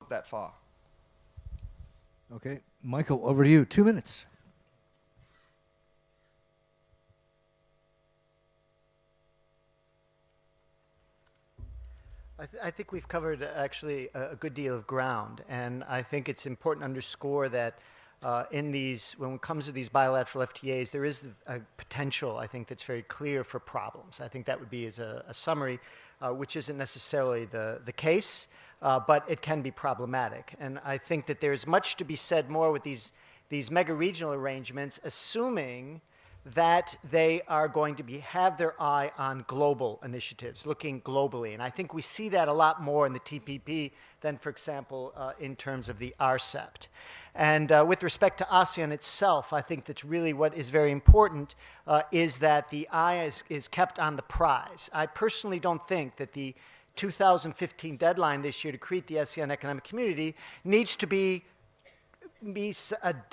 that far. Okay, Michael, over to you. 2 minutes. I think we've covered actually a good deal of ground, and I think it's important to underscore that when it comes to these bilateral FTAs, there is a potential, I think, that's very clear for problems. I think that would be as a summary, which isn't necessarily the case, but it can be problematic. And I think that there's much to be said more with these mega-regional arrangements, assuming that they are going to have their eye on global initiatives, looking globally. And I think we see that a lot more in the TPP than, for example, in terms of the RCEP. And with respect to ASEAN itself, I think that's really what is very important is that the eye is kept on the prize. I personally don't think that the 2015 deadline this year to create the ASEAN Economic Community needs to be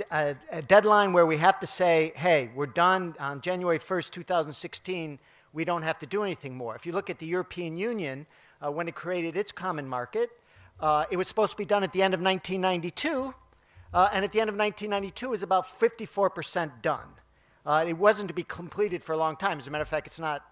a deadline where we have to say, hey, we're done on January 1st, 2016. We don't have to do anything more. If you look at the European Union, when it created its common market, it was supposed to be done at the end of 1992. And at the end of 1992, it was about 54% done. It wasn't to be completed for a long time. As a matter of fact, it's not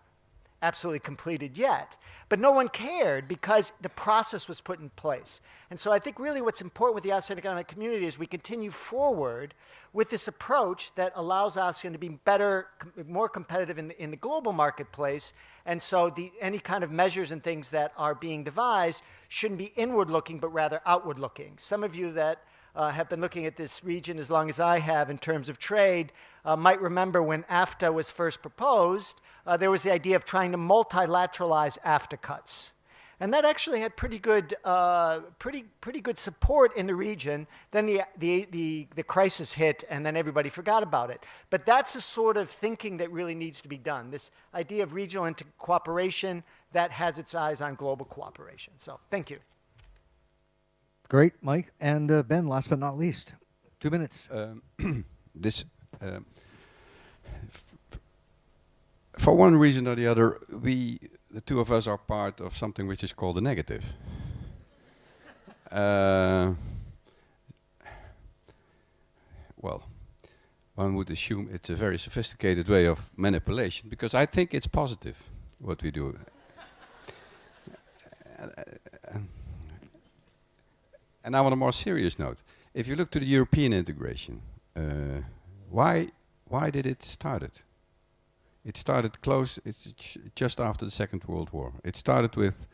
absolutely completed yet. But no one cared because the process was put in place. And so I think really what's important with the ASEAN Economic Community is we continue forward with this approach that allows ASEAN to be better, more competitive in the global marketplace. And so any kind of measures and things that are being devised shouldn't be inward-looking, but rather outward-looking. Some of you that have been looking at this region as long as I have in terms of trade might remember when AFTA was first proposed, there was the idea of trying to multilateralize AFTA cuts. And that actually had pretty good support in the region. Then the crisis hit, and then everybody forgot about it. But that's the sort of thinking that really needs to be done, this idea of regional cooperation that has its eyes on global cooperation. So thank you. Great, Mike. And Ben, last but not least, 2 minutes. For one reason or the other, the two of us are part of something which is called a negative. Well, one would assume it's a very sophisticated way of manipulation, because I think it's positive, what we do. And now on a more serious note, if you look to the European integration, why did it start? It started close, it's just after the Second World War. It started with